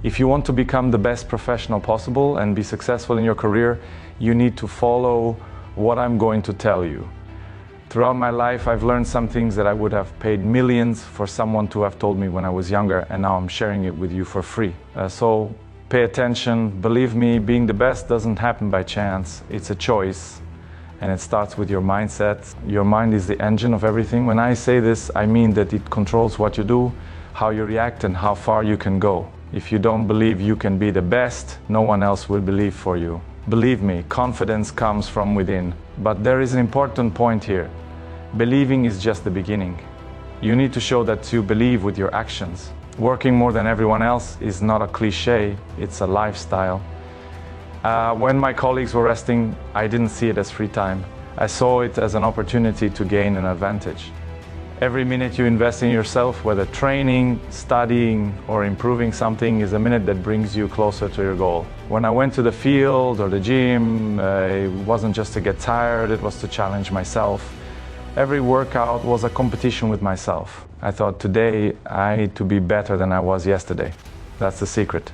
If you want to become the best professional possible and be successful in your career, you need to follow what I'm going to tell you. Throughout my life, I've learned some things that I would have paid millions for someone to have told me when I was younger, and now I'm sharing it with you for free. So pay attention. Believe me, being the best doesn't happen by chance. It's a choice, and it starts with your mindset. Your mind is the engine of everything. When I say this, I mean that it controls what you do, how you react, and how far you can go. If you don't believe you can be the best, no one else will believe for you. Believe me, confidence comes from within. But there is an important point here. Believing is just the beginning. You need to show that you believe with your actions. Working more than everyone else is not a cliche, it's a lifestyle. When my colleagues were resting, I didn't see it as free time. I saw it as an opportunity to gain an advantage. Every minute you invest in yourself, whether training, studying, or improving something, is a minute that brings you closer to your goal. When I went to the field or the gym, it wasn't just to get tired, it was to challenge myself. Every workout was a competition with myself. I thought, today I need to be better than I was yesterday. That's the secret.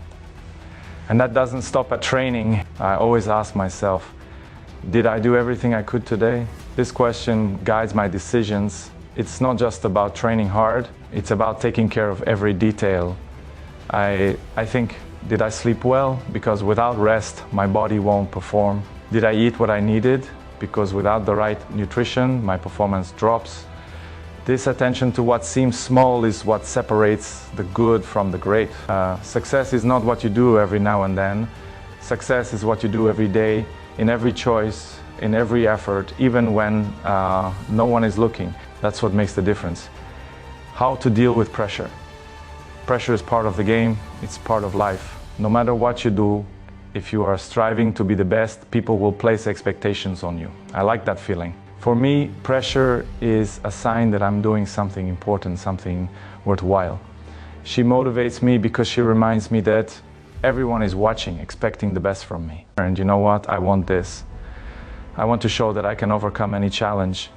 And that doesn't stop at training. I always ask myself, did I do everything I could today? This question guides my decisions. It's not just about training hard, it's about taking care of every detail. I think, did I sleep well? Because without rest, my body won't perform. Did I eat what I needed? Because without the right nutrition, my performance drops. This attention to what seems small is what separates the good from the great. Success is not what you do every now and then. Success is what you do every day, in every choice, in every effort, even when no one is looking. That's what makes the difference. How to deal with pressure. Pressure is part of the game, it's part of life. No matter what you do, if you are striving to be the best, people will place expectations on you. I like that feeling. For me, pressure is a sign that I'm doing something important, something worthwhile. She motivates me because she reminds me that everyone is watching, expecting the best from me. And you know what? I want this. I want to show that I can overcome any challenge.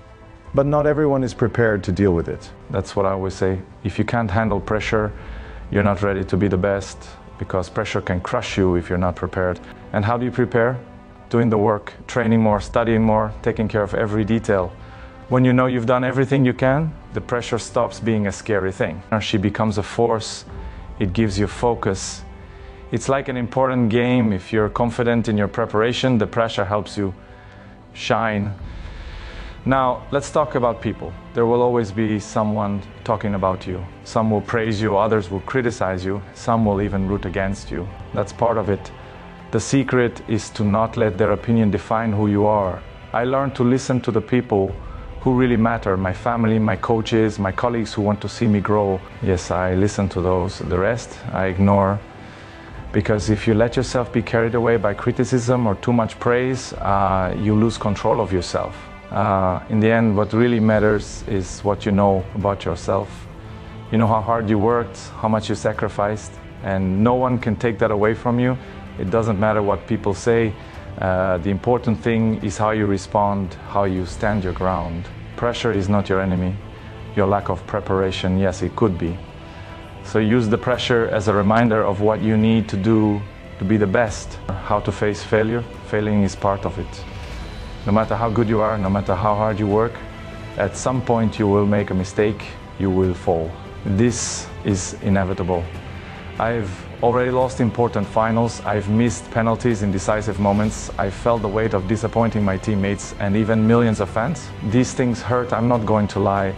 But not everyone is prepared to deal with it. That's what I always say. If you can't handle pressure, you're not ready to be the best, because pressure can crush you if you're not prepared. And how do you prepare? Doing the work, training more, studying more, taking care of every detail. When you know you've done everything you can, the pressure stops being a scary thing. She becomes a force, it gives you focus. It's like an important game. If you're confident in your preparation, the pressure helps you shine. Now, let's talk about people. There will always be someone talking about you. Some will praise you, others will criticize you, some will even root against you. That's part of it. The secret is to not let their opinion define who you are. I learned to listen to the people who really matter, my family, my coaches, my colleagues who want to see me grow. Yes, I listen to those. The rest, I ignore. Because if you let yourself be carried away by criticism or too much praise, you lose control of yourself. In the end, what really matters is what you know about yourself. You know how hard you worked, how much you sacrificed, and no one can take that away from you. It doesn't matter what people say. The important thing is how you respond, how you stand your ground. Pressure is not your enemy. Your lack of preparation, yes, it could be. So use the pressure as a reminder of what you need to do to be the best. How to face failure. Failing is part of it. No matter how good you are, no matter how hard you work, at some point you will make a mistake, you will fall. This is inevitable. I've already lost important finals, I've missed penalties in decisive moments, I felt the weight of disappointing my teammates and even millions of fans. These things hurt, I'm not going to lie.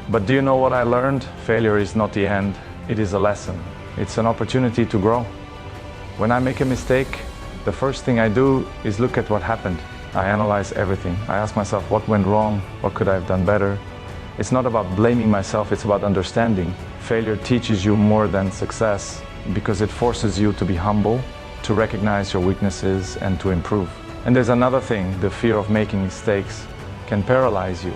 But do you know what I learned? Failure is not the end, it is a lesson. It's an opportunity to grow. When I make a mistake, the first thing I do is look at what happened. I analyze everything. I ask myself what went wrong, what could I have done better. It's not about blaming myself, it's about understanding. Failure teaches you more than success because it forces you to be humble, to recognize your weaknesses and to improve. And there's another thing, the fear of making mistakes can paralyze you.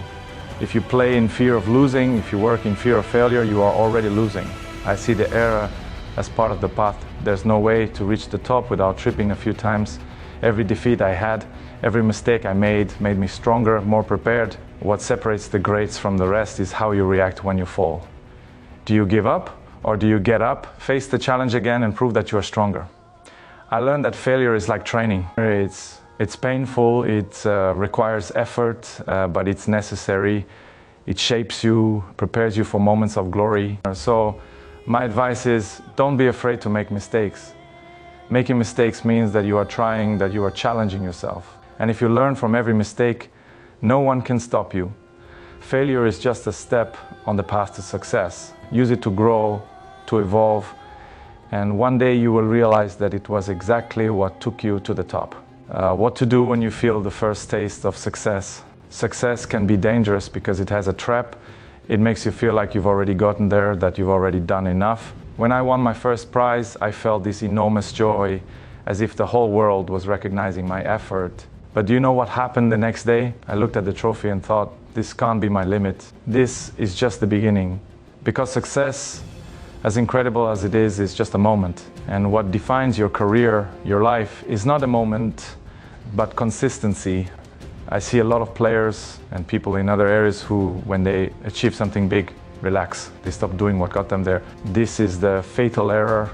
If you play in fear of losing, if you work in fear of failure, you are already losing. I see the error as part of the path. There's no way to reach the top without tripping a few times. Every defeat I had, every mistake I made me stronger, more prepared. What separates the greats from the rest is how you react when you fall. Do you give up Or do you get up, face the challenge again, and prove that you are stronger? I learned that failure is like training. It's painful, it requires effort, but it's necessary. It shapes you, prepares you for moments of glory. So my advice is, don't be afraid to make mistakes. Making mistakes means that you are trying, that you are challenging yourself. And if you learn from every mistake, no one can stop you. Failure is just a step on the path to success. Use it to grow, to evolve, and one day you will realize that it was exactly what took you to the top. What to do when you feel the first taste of success. Success can be dangerous because it has a trap. It makes you feel like you've already gotten there, that you've already done enough. When I won my first prize, I felt this enormous joy, as if the whole world was recognizing my effort. But do you know what happened the next day? I looked at the trophy and thought, this can't be my limit. This is just the beginning. Because success, as incredible as it is just a moment. And what defines your career, your life, is not a moment, but consistency. I see a lot of players and people in other areas who, when they achieve something big, relax. They stop doing what got them there. This is the fatal error.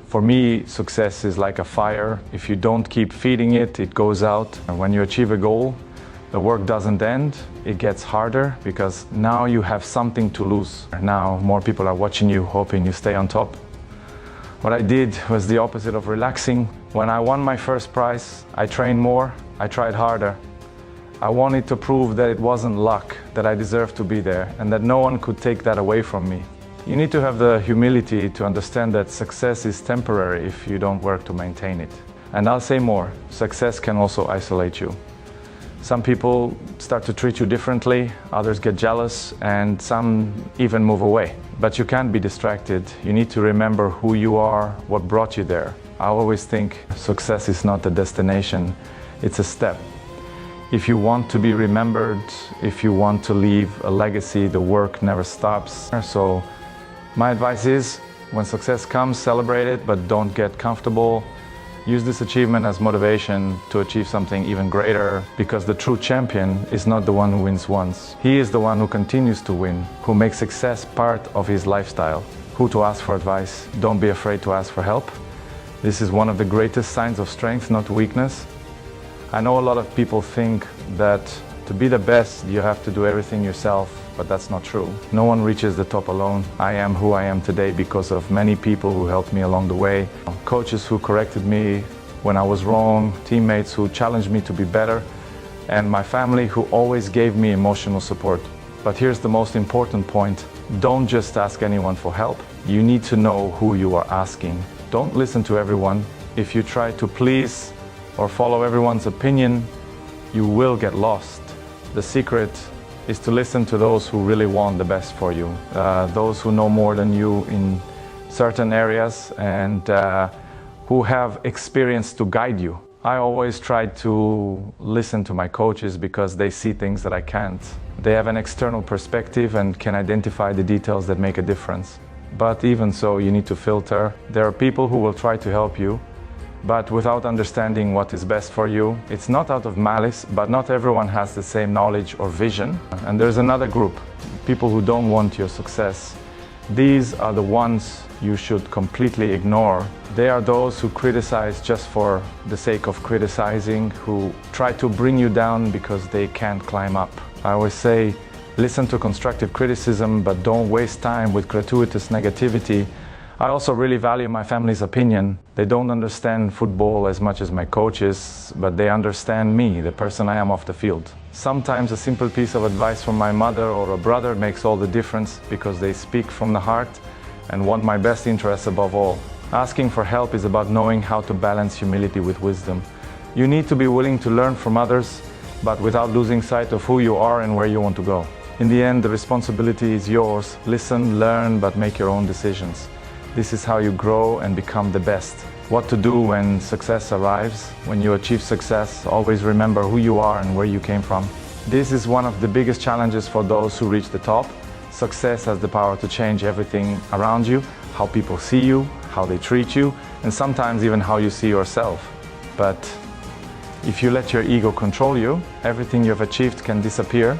For me, success is like a fire. If you don't keep feeding it, it goes out. And when you achieve a goal, the work doesn't end. It gets harder because now you have something to lose. Now more people are watching you, hoping you stay on top. What I did was the opposite of relaxing. When I won my first prize, I trained more, I tried harder. I wanted to prove that it wasn't luck, that I deserved to be there, and that no one could take that away from me. You need to have the humility to understand that success is temporary if you don't work to maintain it. And I'll say more, success can also isolate you. Some people start to treat you differently, others get jealous, and some even move away. But you can't be distracted. You need to remember who you are, what brought you there. I always think success is not a destination, it's a step. If you want to be remembered, if you want to leave a legacy, the work never stops. So my advice is, when success comes, celebrate it, but don't get comfortable. Use this achievement as motivation to achieve something even greater, because the true champion is not the one who wins once. He is the one who continues to win, who makes success part of his lifestyle. Who to ask for advice? Don't be afraid to ask for help. This is one of the greatest signs of strength, not weakness. I know a lot of people think that to be the best, you have to do everything yourself, but that's not true. No one reaches the top alone. I am who I am today because of many people who helped me along the way. Coaches who corrected me when I was wrong, teammates who challenged me to be better, and my family who always gave me emotional support. But here's the most important point. Don't just ask anyone for help. You need to know who you are asking. Don't listen to everyone. If you try to please or follow everyone's opinion, you will get lost. The secret is to listen to those who really want the best for you, those who know more than you in certain areas and who have experience to guide you. I always try to listen to my coaches because they see things that I can't. They have an external perspective and can identify the details that make a difference. But even so, you need to filter. There are people who will try to help you, but without understanding what is best for you. It's not out of malice, but not everyone has the same knowledge or vision. And there's another group, people who don't want your success. These are the ones you should completely ignore. They are those who criticize just for the sake of criticizing, who try to bring you down because they can't climb up. I always say, listen to constructive criticism, but don't waste time with gratuitous negativity. I also really value my family's opinion. They don't understand football as much as my coaches, but they understand me, the person I am off the field. Sometimes a simple piece of advice from my mother or a brother makes all the difference because they speak from the heart and want my best interests above all. Asking for help is about knowing how to balance humility with wisdom. You need to be willing to learn from others, but without losing sight of who you are and where you want to go. In the end, the responsibility is yours. Listen, learn, but make your own decisions. This is how you grow and become the best. What to do when success arrives. When you achieve success, always remember who you are and where you came from. This is one of the biggest challenges for those who reach the top. Success has the power to change everything around you, how people see you, how they treat you, and sometimes even how you see yourself. But if you let your ego control you, everything you've achieved can disappear.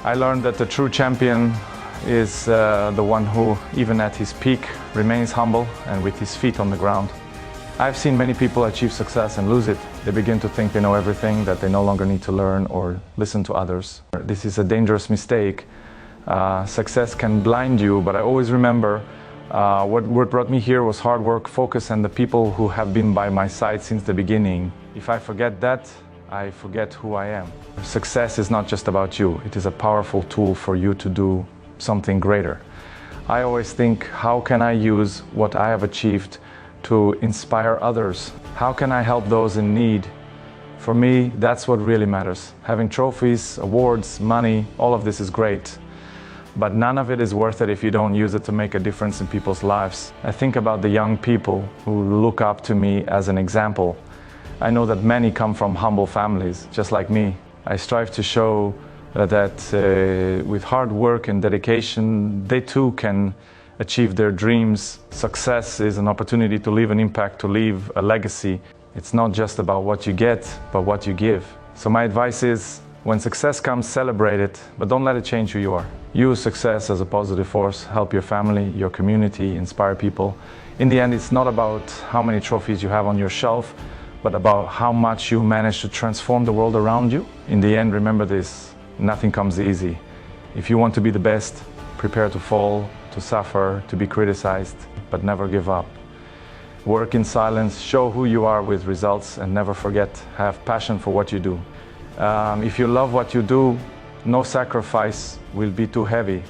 I learned that the true champion is the one who, even at his peak, remains humble and with his feet on the ground. I've seen many people achieve success and lose it. They begin to think they know everything, that they no longer need to learn or listen to others. This is a dangerous mistake. Success can blind you, but I always remember what brought me here was hard work, focus, and the people who have been by my side since the beginning. If I forget that, I forget who I am. Success is not just about you. It is a powerful tool for you to do something greater. I always think, how can I use what I have achieved to inspire others? How can I help those in need? For me, that's what really matters. Having trophies, awards, money, all of this is great. But none of it is worth it if you don't use it to make a difference in people's lives. I think about the young people who look up to me as an example. I know that many come from humble families, just like me. I strive to show that with hard work and dedication, they too can achieve their dreams. Success is an opportunity to leave an impact, to leave a legacy. It's not just about what you get, but what you give. So my advice is, when success comes, celebrate it, but don't let it change who you are. Use success as a positive force, help your family, your community, inspire people. In the end, it's not about how many trophies you have on your shelf, but about how much you manage to transform the world around you. In the end, remember this, nothing comes easy. If you want to be the best, prepare to fall, to suffer, to be criticized, but never give up. Work in silence, show who you are with results, and never forget, have passion for what you do. If you love what you do, no sacrifice will be too heavy.